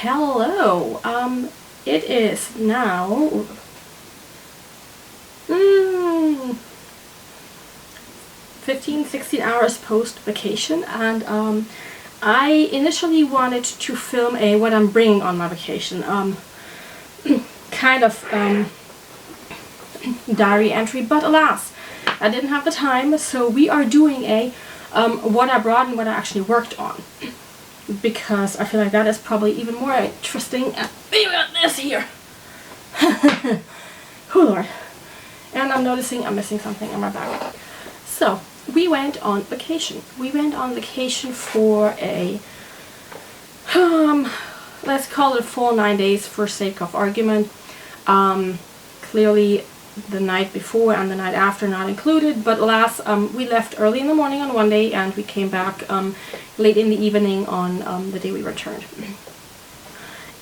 Hello. It is now 15-16 hours post vacation, and I initially wanted to film a what I'm bringing on my vacation kind of diary entry, but alas, I didn't have the time, so we are doing a what I brought and what I actually worked on, because I feel like that is probably even more interesting. And we got this here. Oh Lord. And I'm noticing I'm missing something on my back. So, we went on vacation. We went on vacation for a, let's call it a full 9 days for sake of argument. Clearly the night before and the night after not included, but alas, we left early in the morning on one day and we came back late in the evening on the day we returned.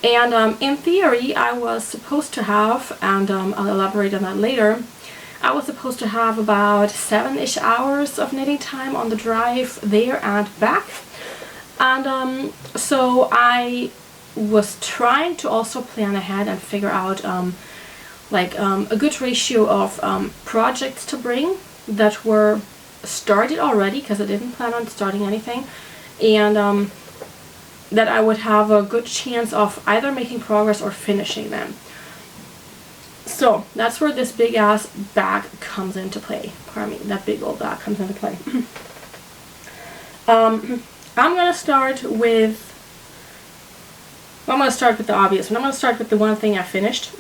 And in theory, I was supposed to have, and I'll elaborate on that later, I was supposed to have about 7-ish hours of knitting time on the drive there and back. And so I was trying to also plan ahead and figure out a good ratio of projects to bring that were started already, because I didn't plan on starting anything, and that I would have a good chance of either making progress or finishing them. So that's where this big ass bag comes into play. Pardon me, that big old bag comes into play. I'm gonna start with the obvious one. I'm gonna start with the one thing I finished.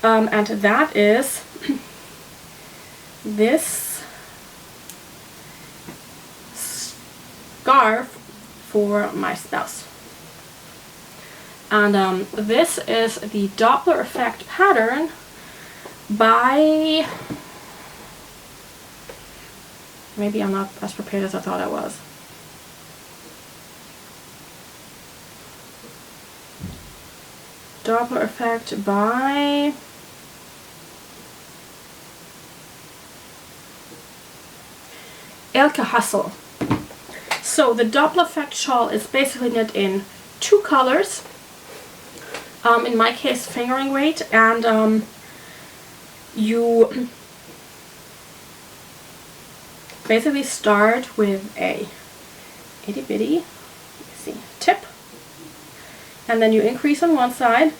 And that is this scarf for my spouse. And this is the Doppler effect pattern by, maybe I'm not as prepared as I thought I was. Doppler effect by Elke Hassel. So the Doppler effect shawl is basically knit in 2 colors. In my case, fingering weight, and you basically start with a itty bitty, tip, and then you increase on one side,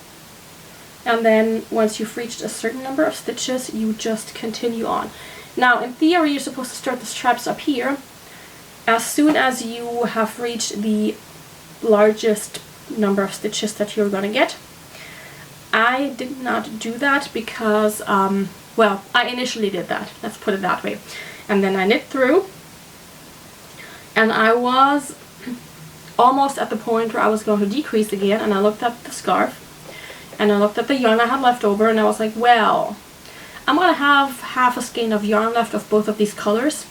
and then once you've reached a certain number of stitches, you just continue on. Now, in theory, you're supposed to start the straps up here as soon as you have reached the largest number of stitches that you're going to get. I did not do that because, well, I initially did that, let's put it that way. And then I knit through, and I was almost at the point where I was going to decrease again, and I looked at the scarf, and I looked at the yarn I had left over, and I was like, well, I'm going to have half a skein of yarn left of both of these colors,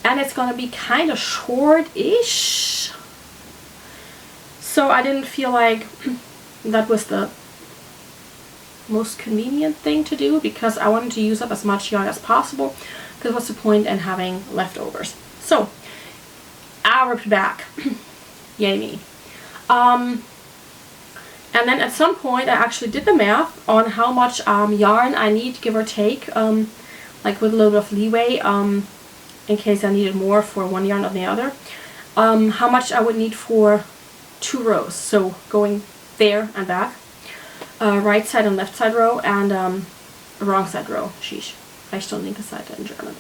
and it's going to be kind of short-ish. So I didn't feel like that was the most convenient thing to do, because I wanted to use up as much yarn as possible, because what's the point in having leftovers? So I ripped back. Yay me. And then at some point I actually did the math on how much yarn I need, give or take, like with a little bit of leeway, in case I needed more for one yarn or the other, how much I would need for 2 rows, so going there and back. Right side and left side row, and wrong side row. Sheesh. I still need the side in German.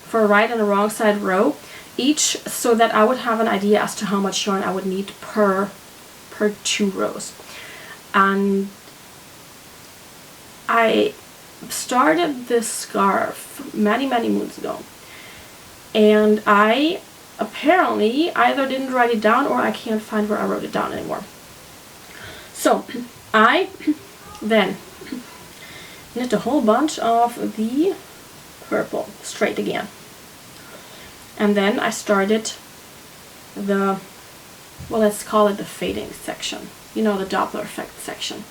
For a right and a wrong side row each, so that I would have an idea as to how much yarn I would need per 2 rows. And I started this scarf many moons ago, and I apparently either didn't write it down, or I can't find where I wrote it down anymore. So I then knit a whole bunch of the purple straight again, and then I started the, well, let's call it the fading section, you know, the Doppler effect section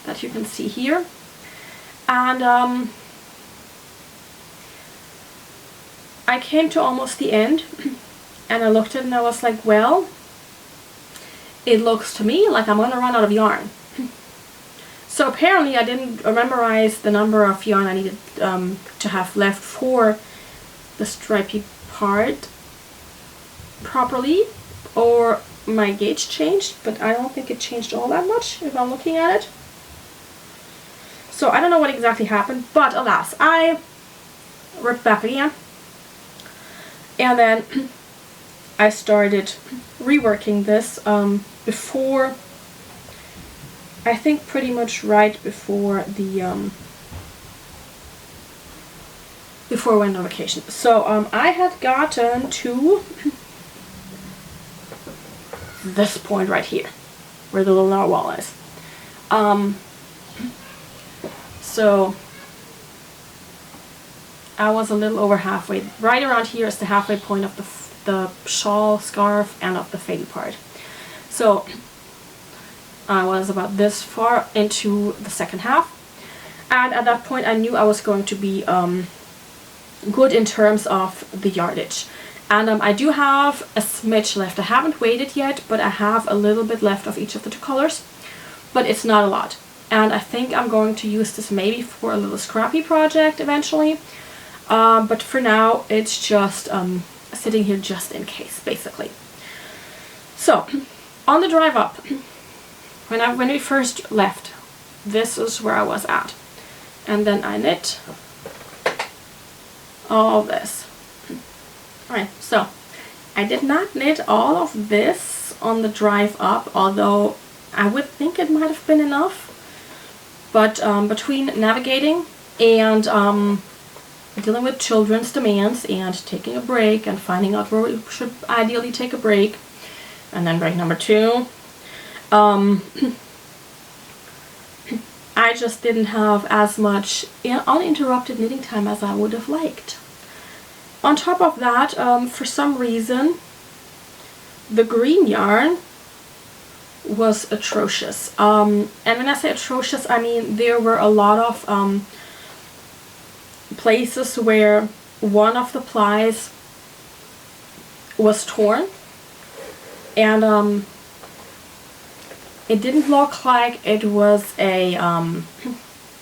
that you can see here. And I came to almost the end, and I looked at it and I was like, well, it looks to me like I'm gonna run out of yarn. So apparently I didn't memorize the number of yarn I needed to have left for the stripy part properly, or my gauge changed, but I don't think it changed all that much if I'm looking at it. So I don't know what exactly happened, but alas, I ripped back again, and then I started reworking this before, I think pretty much right before the before winter vacation. So I had gotten to this point right here, where the little narwhal is. So I was a little over halfway. Right around here is the halfway point of the shawl, scarf, and of the faded part. So I was about this far into the second half, and at that point I knew I was going to be good in terms of the yardage. And I do have a smidge left. I haven't weighed it yet, but I have a little bit left of each of the two colors, but it's not a lot. And I think I'm going to use this maybe for a little scrappy project eventually, but for now it's just sitting here just in case, basically. So on the drive up, when we first left, this is where I was at, and then I knit all this. Alright, so I did not knit all of this on the drive up, although I would think it might have been enough. But between navigating and dealing with children's demands and taking a break and finding out where we should ideally take a break, and then break number 2, I just didn't have as much uninterrupted knitting time as I would have liked. On top of that, for some reason, the green yarn was atrocious. And when I say atrocious, I mean there were a lot of places where one of the plies was torn, and it didn't look like it was a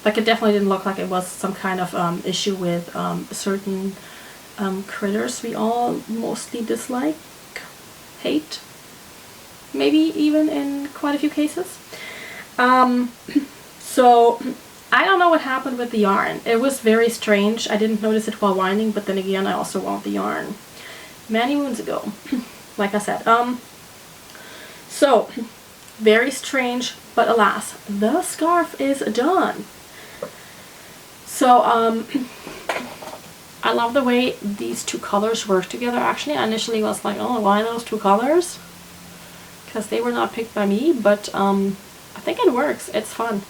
like it definitely didn't look like it was some kind of issue with certain critters we all mostly dislike, hate, maybe even in quite a few cases. So I don't know what happened with the yarn. It was very strange. I didn't notice it while winding, but then again I also wound the yarn many moons ago, like I said. So very strange, but alas, the scarf is done. So I love the way these two colors work together. Actually, I initially was like, oh, why those two colors? Because they were not picked by me, but I think it works. It's fun.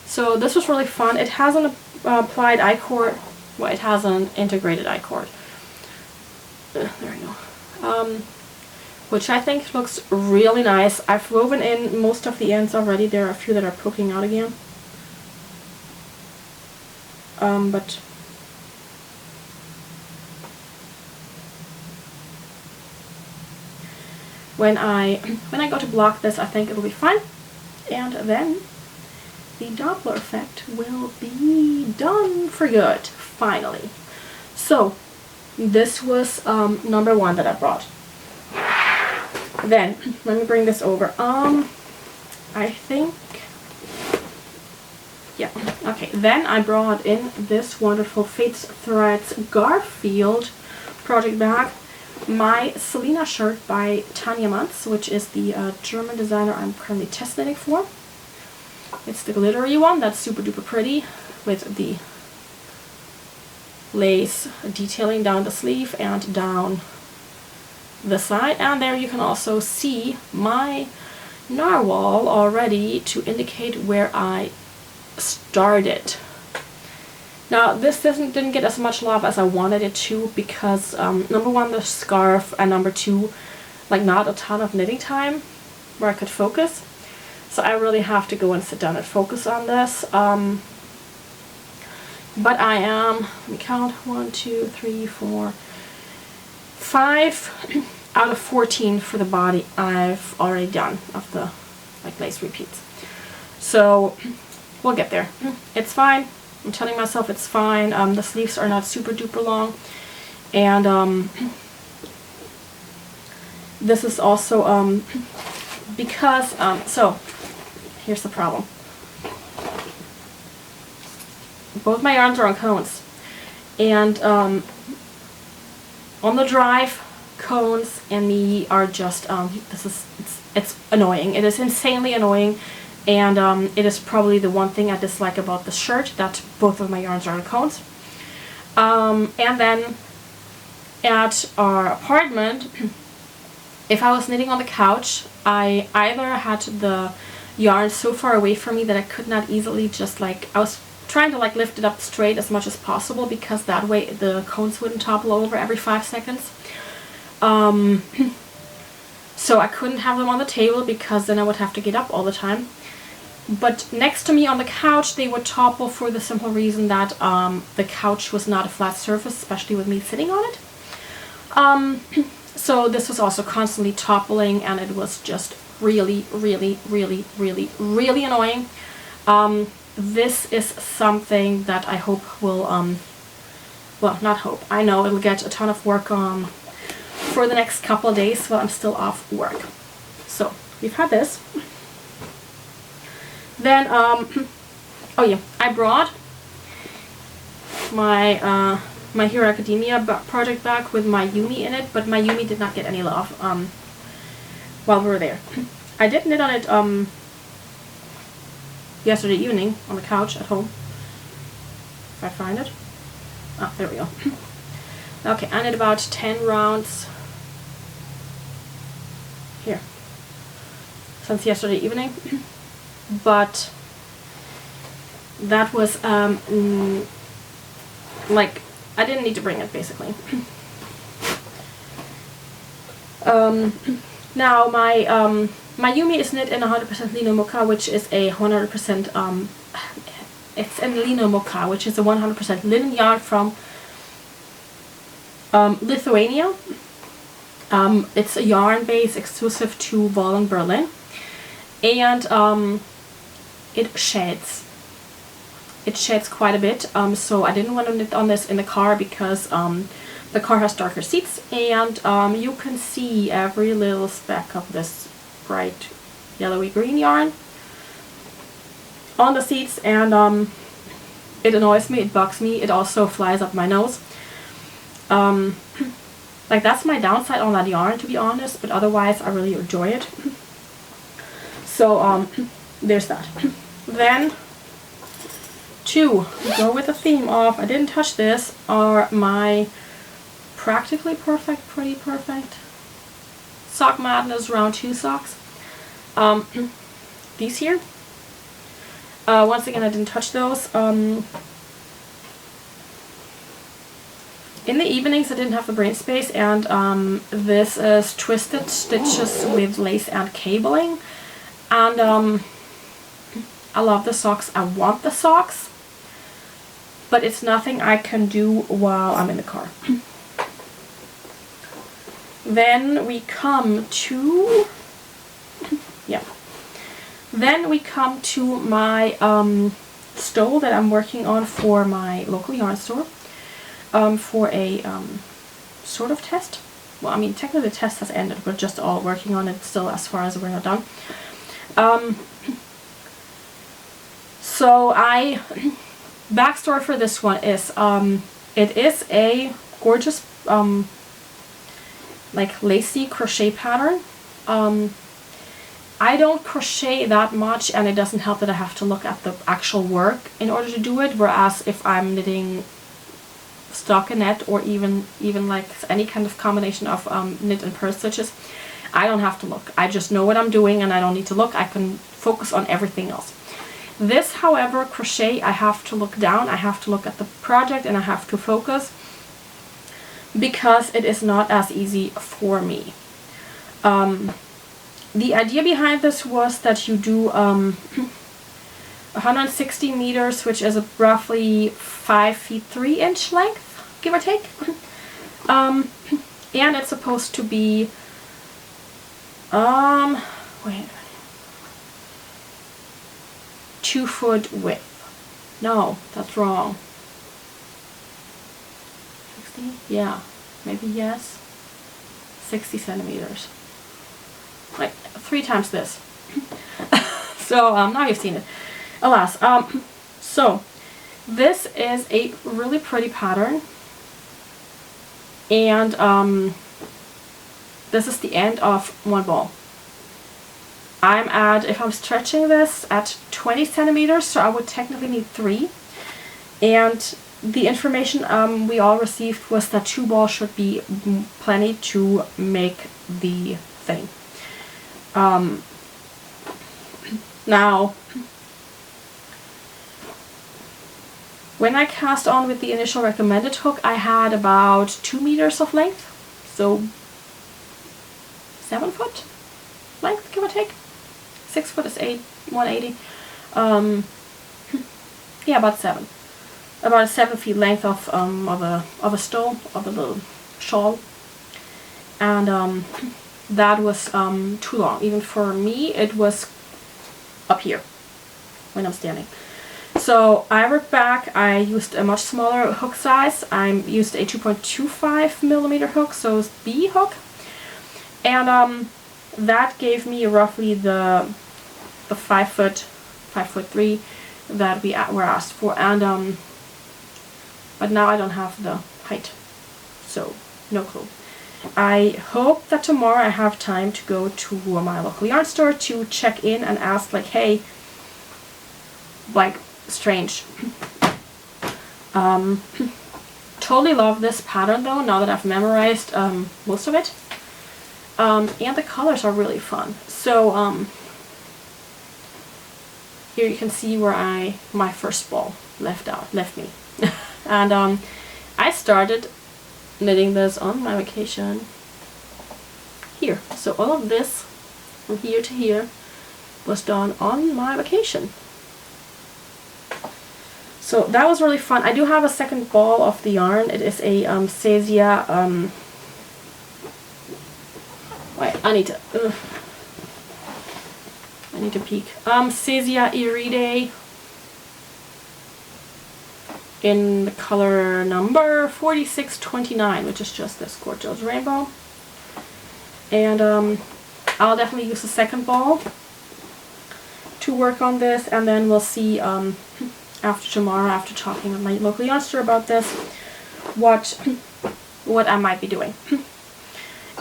So this was really fun. It has an applied I-cord. Well, it has an integrated I-cord. There we go. Which I think looks really nice. I've woven in most of the ends already. There are a few that are poking out again. But when I go to block this, I think it'll be fine, and then the Doppler effect will be done for good, finally. So this was number 1 that I brought. Then let me bring this over. I think, yeah, okay. Then I brought in this wonderful Fates Threads Garfield project bag. My Selina Shirt by Tanja Manz, which is the German designer I'm currently test knitting for. It's the glittery one that's super duper pretty, with the lace detailing down the sleeve and down the side. And there you can also see my narwhal already to indicate where I started. Now this didn't get as much love as I wanted it to, because number 1, the scarf, and number 2, like not a ton of knitting time where I could focus. So I really have to go and sit down and focus on this. But I am, let me count, 1, 2, 3, 4, 5 out of 14 for the body I've already done of the like lace repeats. So we'll get there. It's fine. I'm telling myself it's fine. The sleeves are not super duper long, and this is also because so here's the problem. Both my yarns are on cones, and on the drive, cones and me are just it's annoying. It is insanely annoying, and it is probably the one thing I dislike about the shirt, that both of my yarns are on cones. And then at our apartment, if I was knitting on the couch, I either had the yarn so far away from me that I could not easily just like, I was trying to like lift it up straight as much as possible, because that way the cones wouldn't topple over every 5 seconds. So I couldn't have them on the table, because then I would have to get up all the time. But next to me on the couch, they would topple for the simple reason that the couch was not a flat surface, especially with me sitting on it. So this was also constantly toppling, and it was just really, really, really, really, really annoying. This is something that I hope will, well, not hope, I know it'll get a ton of work on for the next couple of days while I'm still off work. So we've had this. Then, oh yeah, I brought my My Hero Academia project back with my Yume in it, but my Yume did not get any love while we were there. I did knit on it yesterday evening on the couch at home. If I find it. Ah, there we go. Okay, I knit about 10 rounds here since yesterday evening, but that was like, I didn't need to bring it basically. Now my Yume is knit in 100% lino mocha, which is a 100% it's in lino mocha, which is a 100% linen yarn from Lithuania. It's a yarn base exclusive to Wool Berlin, and it sheds. It sheds quite a bit, so I didn't want to knit on this in the car, because the car has darker seats, and you can see every little speck of this bright yellowy green yarn on the seats, and it annoys me, it bugs me, it also flies up my nose. Like, that's my downside on that yarn, to be honest, but otherwise I really enjoy it. So there's that. Then, to go with the theme of, I didn't touch this, are my Practically Perfect, Pretty Perfect Sock Madness round 2 socks. These here. Once again, I didn't touch those. In the evenings I didn't have the brain space, and this is Twisted Stitches with lace and cabling. And I love the socks, I want the socks, but it's nothing I can do while I'm in the car. Then we come to, yeah, then we come to my stole that I'm working on for my local yarn store, for a sort of test. Well, I mean, technically the test has ended, we're just all working on it still as far as we're not done. So backstory for this one is, it is a gorgeous, like lacy crochet pattern. I don't crochet that much, and it doesn't help that I have to look at the actual work in order to do it, whereas if I'm knitting stockinette or even like any kind of combination of knit and purl stitches, I don't have to look. I just know what I'm doing and I don't need to look. I can focus on everything else. This, however, crochet, I have to look down, I have to look at the project, and I have to focus, because it is not as easy for me. The idea behind this was that you do 160 meters, which is a roughly 5 feet 3 inch length, give or take. And it's supposed to be Wait. 2 foot width. No, that's wrong. 60? Yeah, maybe yes. 60 centimeters. Like 3 times this. So now you've seen it. Alas. So this is a really pretty pattern. And this is the end of one ball. I'm at, if I'm stretching this, at 20 centimeters, so I would technically need 3. And the information we all received was that 2 balls should be plenty to make the thing. Now, when I cast on with the initial recommended hook, I had about 2 meters of length, so 7 foot length, give or take. 6 foot is 180. Yeah, about 7. About 7 feet length of a stole, of a little shawl, and that was too long. Even for me, it was up here when I'm standing. So I worked back. I used a much smaller hook size. I used a 2.25 millimeter hook, so it's B hook, and that gave me roughly the 5 foot 3 that we were asked for, and but now I don't have the height, so no clue. I hope that tomorrow I have time to go to my local yarn store to check in and ask, like, hey, like, strange. Totally love this pattern though, now that I've memorized most of it. And the colors are really fun. So here you can see where my first ball left me. And I started knitting this on my vacation here. So all of this from here to here was done on my vacation. So that was really fun. I do have a second ball of the yarn. It is a Cesia. Wait, I need to peek. Cesia Iride in the color number 4629, which is just this gorgeous rainbow. And I'll definitely use the second ball to work on this, and then we'll see after tomorrow, after talking with my local yarn store about this, what I might be doing.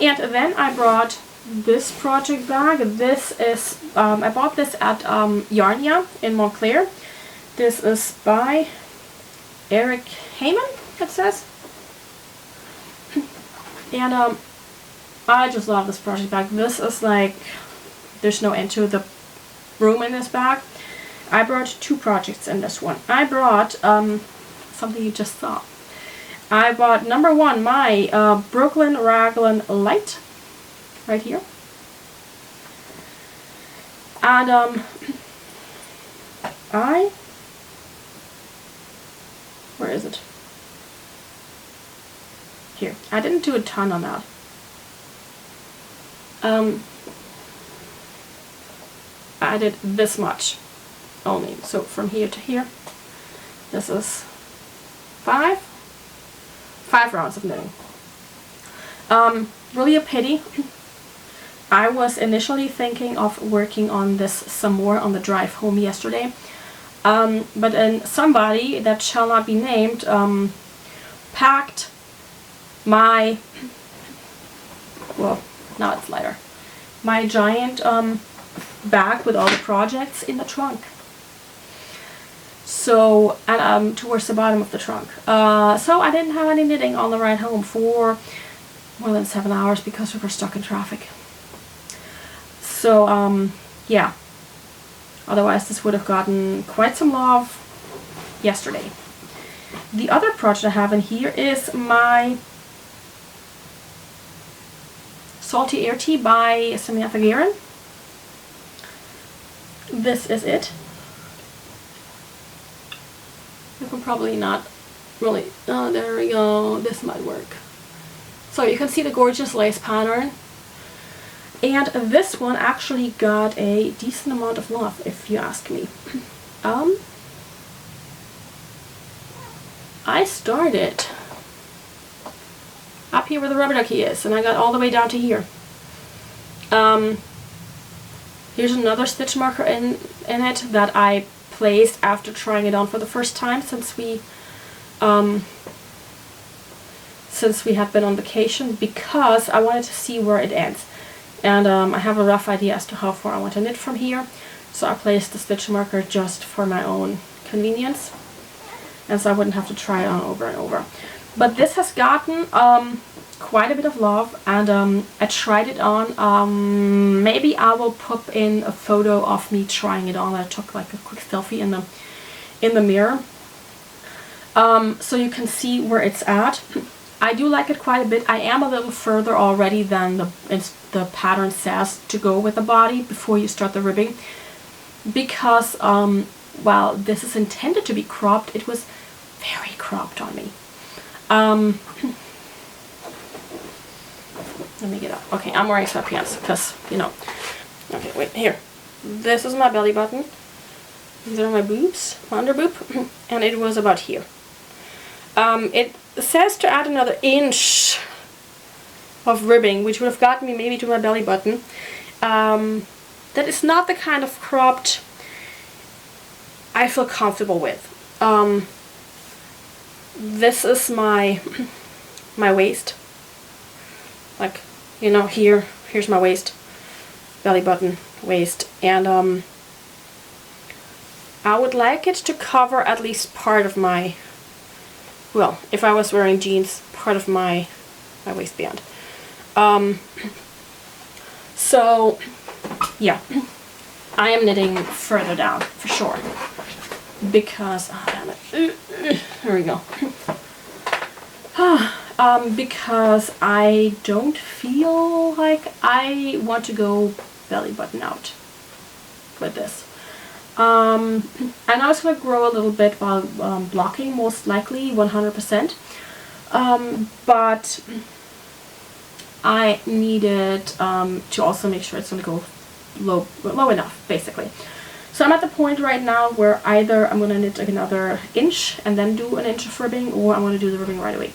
And then I brought this project bag. This is I bought this at Yarnia in Montclair. This is by Eric Heyman, it says. And I just love this project bag. This is like, there's no end to the room in this bag. I brought 2 projects in this one. I brought something you just saw. I bought number 1, my Brooklyn Raglan Lite, right here. And where is it? Here. I didn't do a ton on that. I did this much only. So from here to here, this is 5 rounds of knitting. Really a pity. I was initially thinking of working on this some more on the drive home yesterday, but then somebody that shall not be named packed my, well, now it's lighter, my giant bag with all the projects in the trunk. So, and towards the bottom of the trunk. So I didn't have any knitting on the ride home for more than 7 hours because we were stuck in traffic. So, yeah. Otherwise this would have gotten quite some love yesterday. The other project I have in here is my Salty Air Tea by Samantha Guerin. This is it. You can probably not really, oh, there we go, this might work. So you can see the gorgeous lace pattern. And this one actually got a decent amount of love, if you ask me. I started up here where the rubber ducky is, and I got all the way down to here. Here's another stitch marker in it that I placed after trying it on for the first time since we had been on vacation, because I wanted to see where it ends. And I have a rough idea as to how far I want to knit from here, so I placed the stitch marker just for my own convenience, and so I wouldn't have to try it on over and over. But this has gotten quite a bit of love, and I tried it on. Maybe I will pop in a photo of me trying it on. I took like a quick selfie in the mirror, so you can see where it's at. I do like it quite a bit. I am a little further already than the pattern says to go with the body before you start the ribbing, because while this is intended to be cropped, it was very cropped on me. Let me get up. Okay, I'm wearing sweatpants because, you know. Okay, wait, here. This is my belly button. These are my boobs, my under boob, and it was about here. It says to add another inch of ribbing, which would have gotten me maybe to my belly button. That is not the kind of cropped I feel comfortable with. This is my waist. Like, you know, here's my waist, belly button, waist, and I would like it to cover at least part of my, well, if I was wearing jeans, part of my waistband. So yeah, I am knitting further down for sure, because, oh damn it, there we go. Because I don't feel like I want to go belly button out with this. I know it's going to grow a little bit while blocking, most likely 100%, but I needed to also make sure it's going to go low enough, basically. So I'm at the point right now where either I'm going to knit another inch and then do an inch of ribbing, or I'm going to do the ribbing right away.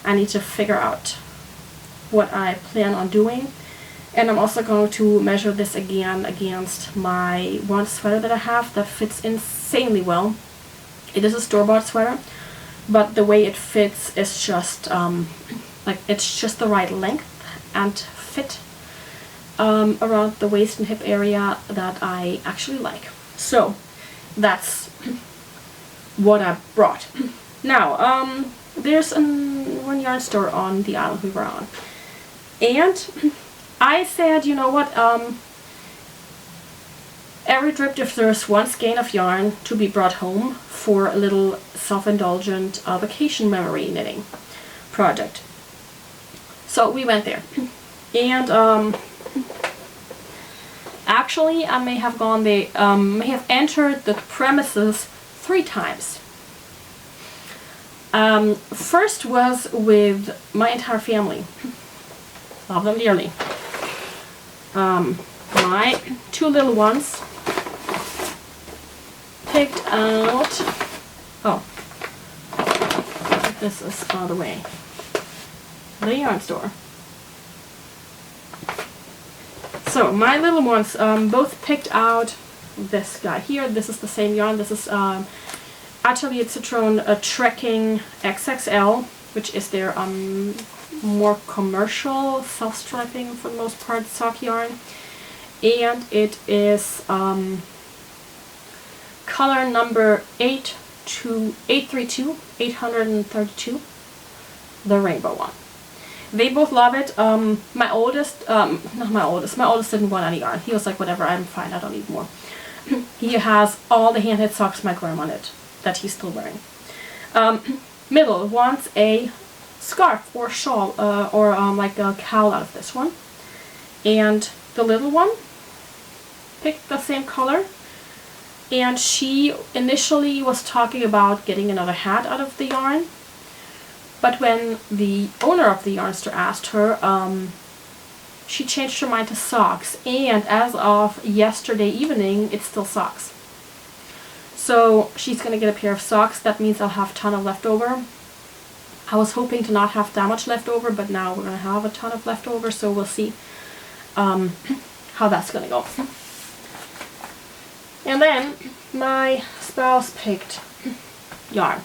I need to figure out what I plan on doing, and I'm also going to measure this again against my one sweater that I have that fits insanely well. It is a store-bought sweater, but the way it fits is just like, it's just the right length and fit around the waist and hip area that I actually like. So that's what I brought. Now, there's one yarn store on the island we were on, and I said, you know what, every trip if there's one skein of yarn to be brought home for a little self-indulgent vacation memory knitting project. So we went there, and actually I may have gone there, may have entered the premises 3 times. First was with my entire family. Love them dearly. My 2 little ones picked out, oh, this is all the way, the yarn store. So my little ones both picked out this guy here. This is the same yarn. This is Atelier Citron Trekking XXL, which is their more commercial self-striping, for the most part, sock yarn, and it is color number 832, the rainbow one. They both love it. My oldest didn't want any yarn. He was like, whatever, I'm fine, I don't need more. He has all the hand-knit socks my grandma knit that he's still wearing. Middle wants a scarf or shawl, or like a cowl out of this one. And the little one picked the same color, and she initially was talking about getting another hat out of the yarn, but when the owner of the yarn store asked her she changed her mind to socks, and as of yesterday evening, it's still socks. So she's gonna get a pair of socks. That means I'll have a ton of leftover. I was hoping to not have that much leftover, but now we're gonna have a ton of leftover, so we'll see how that's gonna go. And then my spouse picked yarn.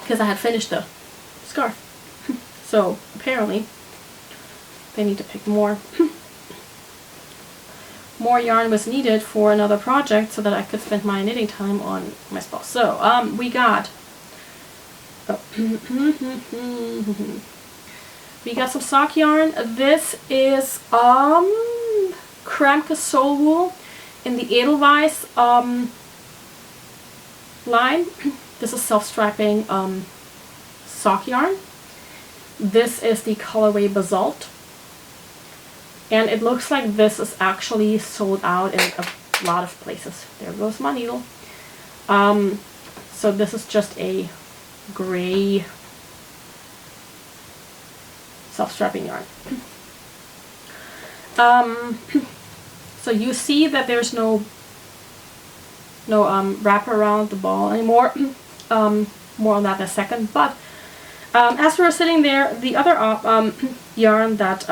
Because I had finished the scarf. So apparently they need to pick more. More yarn was needed for another project so that I could spend my knitting time on my spouse. So we got we got some sock yarn. This is Kraemer Soul Wool in the Edelweiss line. This is self-striping sock yarn. This is the colorway Basalt. And it looks like this is actually sold out in a lot of places. There goes my needle. So this is just a gray self-striping yarn. So you see that there's no wrap around the ball anymore. More on that in a second. But as we were sitting there, the other yarn that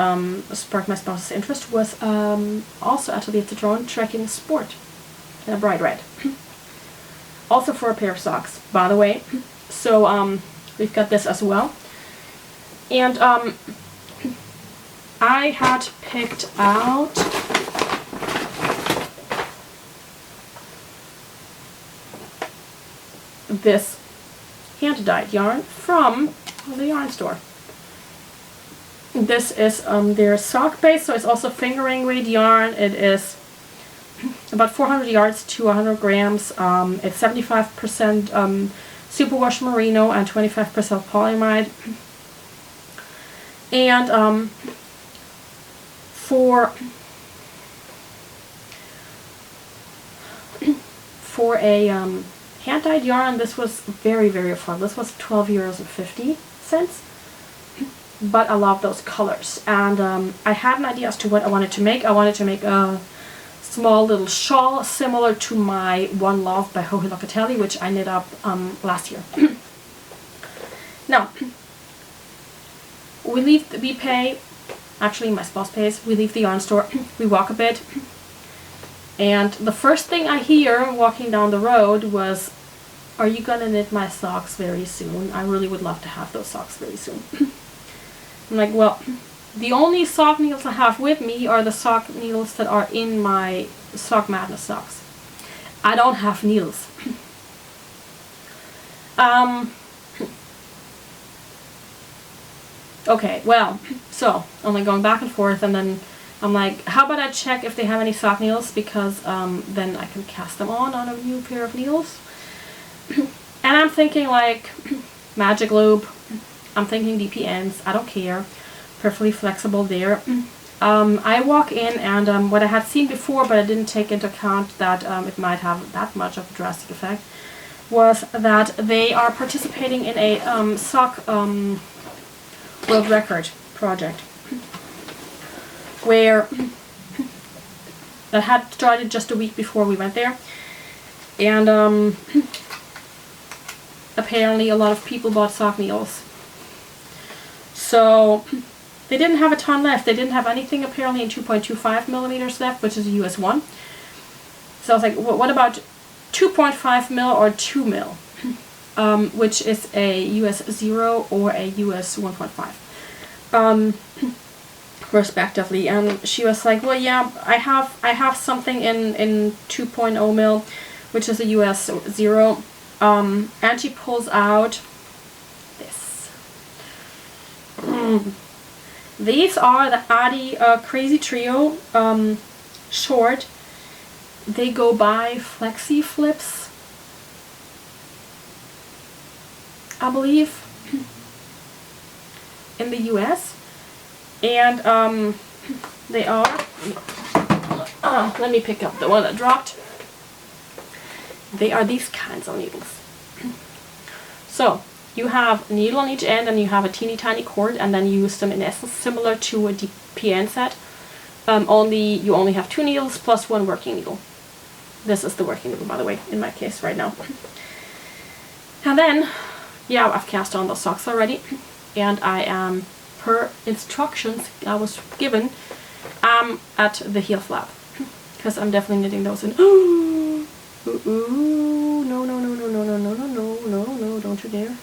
sparked my spouse's interest was also Atelier Citron Trekking Sport in a bright red. Also for a pair of socks, by the way. So we've got this as well. And I had picked out this hand-dyed yarn from the yarn store. This is their sock base, so it's also fingering weight yarn. It is about 400 yards to 100 grams. It's 75% superwash merino and 25% polyamide. And for a hand-dyed yarn, this was very, very affordable. This was €12.50. But I love those colors. And I had an idea as to what I wanted to make. I wanted to make a small little shawl similar to my One Love by Joji Locatelli, which I knit up last year. Now, we pay, actually my spouse pays, we leave the yarn store, we walk a bit, and the first thing I hear walking down the road was, "Are you gonna knit my socks very soon? I really would love to have those socks very soon." I'm like, well, the only sock needles I have with me are the sock needles that are in my Sock Madness socks. I don't have needles. Okay, well, so I'm like going back and forth, and then I'm like, how about I check if they have any sock needles, because then I can cast them on a new pair of needles. And I'm thinking like Magic Loop, I'm thinking DPNs, I don't care, perfectly flexible there. I walk in, and what I had seen before, but I didn't take into account that it might have that much of a drastic effect, was that they are participating in a sock world record project, where that had started just a week before we went there, and apparently a lot of people bought sock needles. So they didn't have a ton left. They didn't have anything apparently in 2.25 millimeters left, which is a US 1. So I was like, well, what about 2.5 mil or 2 mil, which is a US 0 or a US 1.5, respectively. And she was like, well, yeah, I have something in 2.0 mil, which is a US 0. And she pulls out this. These are the Adi Crazy Trio short. They go by Flexi Flips, I believe, in the US. And they are, let me pick up the one that dropped. They are these kinds of needles. So you have a needle on each end, and you have a teeny tiny cord, and then you use them in essence similar to a DPN set. Only you only have 2 needles plus 1 working needle. This is the working needle, by the way, in my case right now. And then, yeah, I've cast on the socks already, and I am, per instructions I was given, at the heel flap, because I'm definitely knitting those in. Ooh, no, no, no, no, no, no, no, no, no, no, no, don't you dare.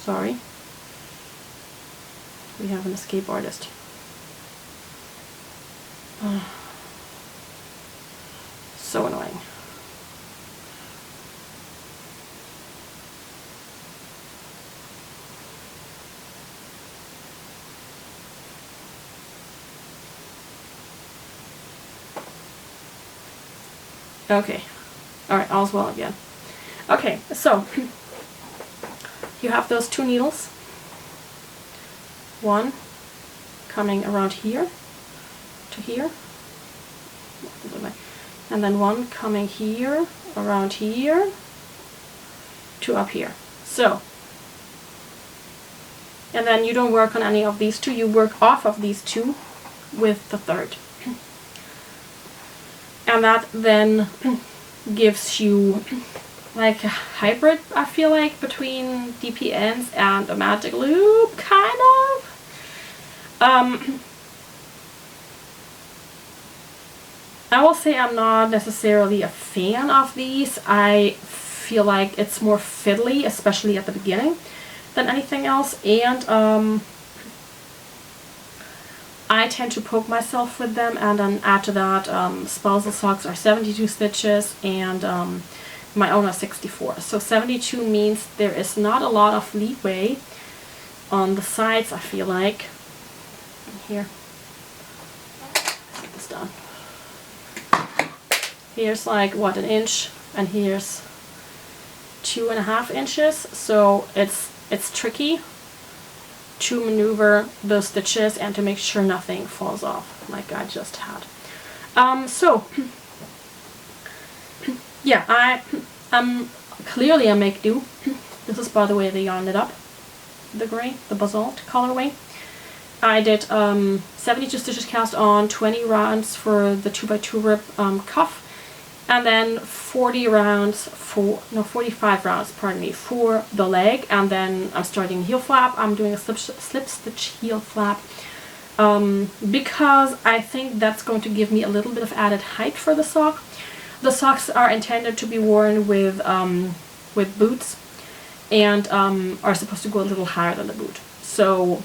Sorry. We have an escape artist. So annoying. Okay. Alright, all's well again. Okay, so you have those 2 needles. One coming around here to here. And then one coming here, around here, to up here. So, and then you don't work on any of these 2, you work off of these 2 with the 3rd. And that then gives you like a hybrid, I feel like, between DPNs and a magic loop, kind of. I will say I'm not necessarily a fan of these. I feel like it's more fiddly, especially at the beginning, than anything else. And I tend to poke myself with them, and then after that, spousal socks are 72 stitches, and my own are 64. So 72 means there is not a lot of leeway on the sides, I feel like. Here, set this down. Here's like, what, an inch, and here's 2.5 inches. So it's tricky to maneuver those stitches and to make sure nothing falls off like I just had. So yeah, I'm clearly a make do. This is, by the way, the yarn knit up, the gray, the basalt colorway. I did 72 stitches cast on, 20 rounds for the 2x2 rib cuff, and then 45 rounds, pardon me, for the leg. And then I'm starting heel flap. I'm doing a slip stitch heel flap because I think that's going to give me a little bit of added height for the sock. The socks are intended to be worn with boots, and are supposed to go a little higher than the boot. So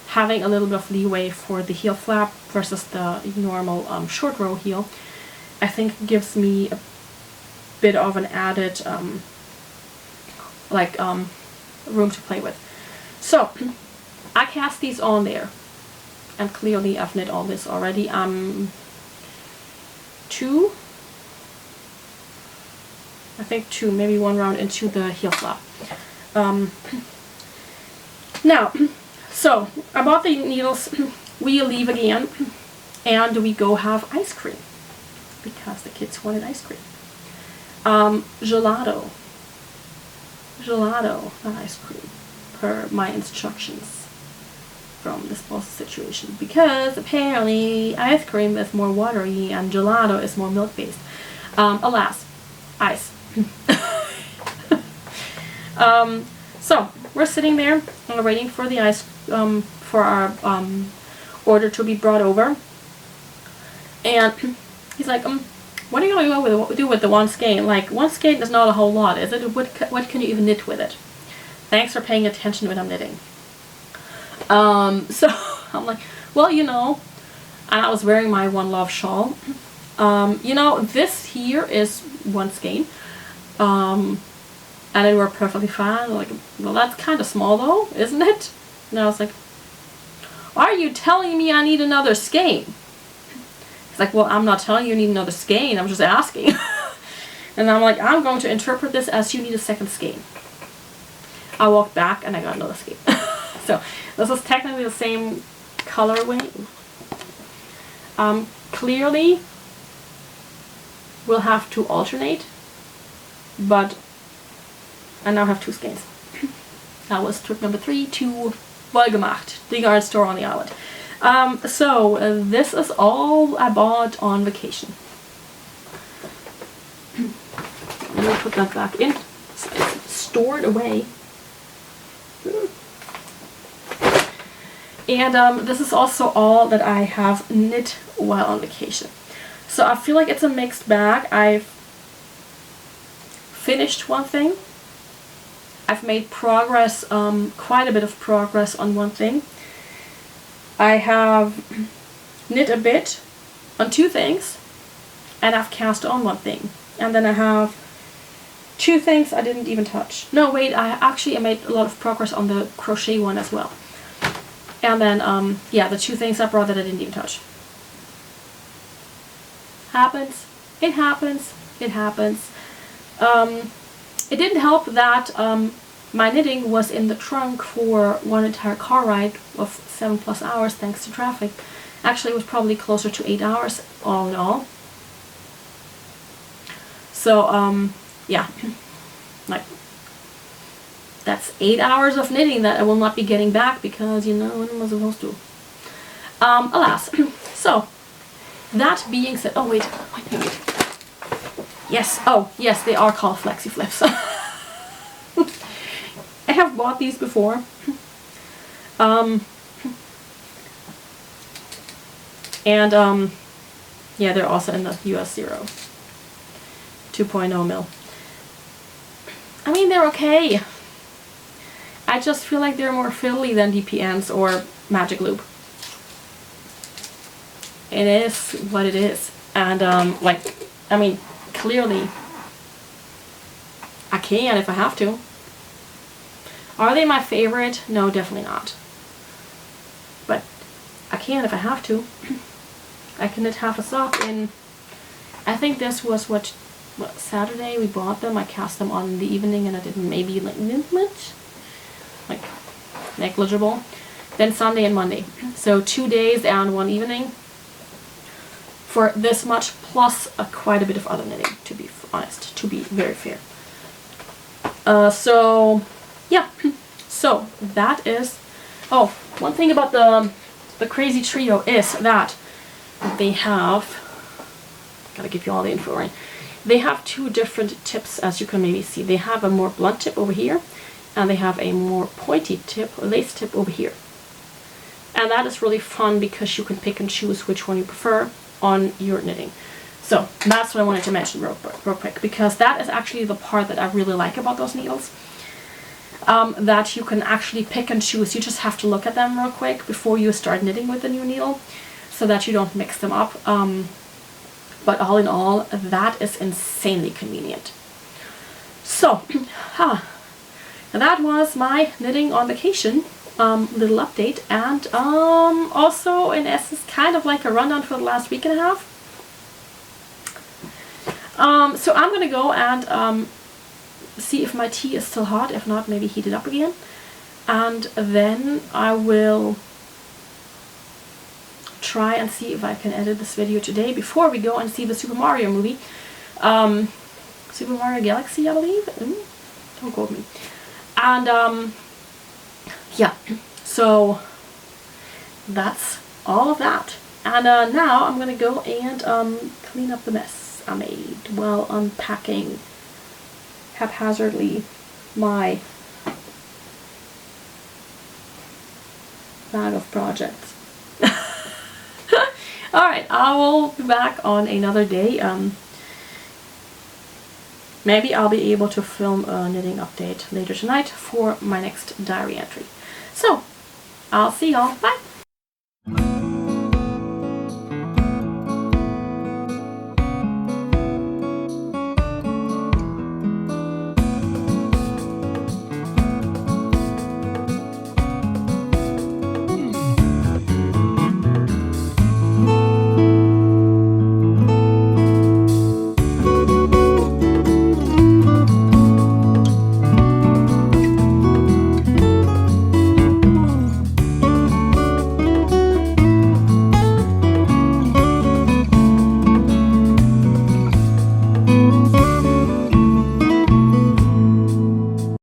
having a little bit of leeway for the heel flap versus the normal short row heel, I think gives me a bit of an added room to play with. So I cast these on there, and clearly I've knit all this already. Two, maybe 1 round into the heel flap. Now, so about the needles, we leave again, and we go have ice cream, because the kids wanted ice cream. Gelato, not ice cream, per my instructions from this boss situation, because apparently ice cream is more watery and gelato is more milk based. Alas, ice. So we're sitting there waiting for the ice, for our order to be brought over, and he's like, what are you going to do with the 1 skein? Like, 1 skein is not a whole lot, is it? What can you even knit with it? Thanks for paying attention when I'm knitting. So I'm like, well, you know, and I was wearing my One Love shawl. You know, this here is 1 skein. And it worked perfectly fine. Like, well, that's kind of small though, isn't it? And I was like, are you telling me I need another skein? He's like, well, I'm not telling you need another skein, I'm just asking. And I'm like, I'm going to interpret this as you need a 2nd skein. I walked back and I got another skein. So this is technically the same colorway. Clearly we'll have to alternate, but I now have 2 skeins. That was trick number 3 to Wohlgemacht, the yarn store on the island. This is all I bought on vacation. Let me put that back in. So it's stored away. And this is also all that I have knit while on vacation. So I feel like it's a mixed bag. I've finished one thing. I've made progress, quite a bit of progress on one thing. I have knit a bit on 2 things, and I've cast on 1 thing. And then I have 2 things I didn't even touch. No, wait, I made a lot of progress on the crochet one as well. And then, yeah, the 2 things I brought that I didn't even touch. Happens. It happens. It happens. It didn't help that my knitting was in the trunk for one entire car ride of 7+ hours thanks to traffic. Actually, it was probably closer to 8 hours all in all. So, yeah, like, that's 8 hours of knitting that I will not be getting back because, you know, when am I supposed to? Alas. So, that being said, oh wait. Yes, oh yes, they are called Flexi Flips. I have bought these before. Yeah, they're also in the US 0 2.0 mil. I mean, they're okay. I just feel like they're more fiddly than DPNs or Magic Loop. It is what it is. And, like, I mean, clearly, I can if I have to. Are they my favorite? No, definitely not. But I can if I have to. I can knit half a sock in, I think this was what Saturday we bought them. I cast them on in the evening and I didn't maybe like knit much. Like negligible. Then Sunday and Monday. So 2 days and 1 evening for this much plus quite a bit of other knitting, to be honest, to be very fair. So yeah, so that is, oh, one thing about the Crazy Trio is that they have, gotta give you all the info, right? They have 2 different tips, as you can maybe see. They have a more blunt tip over here, and they have a more pointy tip, a lace tip over here. And that is really fun because you can pick and choose which one you prefer on your knitting. So that's what I wanted to mention real quick, because that is actually the part that I really like about those needles. That you can actually pick and choose. You just have to look at them real quick before you start knitting with the new needle, so that you don't mix them up. But all in all, that is insanely convenient. So, that was my knitting on vacation little update, and also in essence kind of like a rundown for the last week and a half. So I'm gonna go and see if my tea is still hot. If not, maybe heat it up again, and then I will try and see if I can edit this video today before we go and see the Super Mario movie. Super Mario Galaxy, I believe. Don't quote me. And yeah, so that's all of that. And now I'm gonna go and clean up the mess I made while unpacking haphazardly my bag of projects. Alright, I will be back on another day. Maybe I'll be able to film a knitting update later tonight for my next diary entry. So, I'll see y'all. Bye!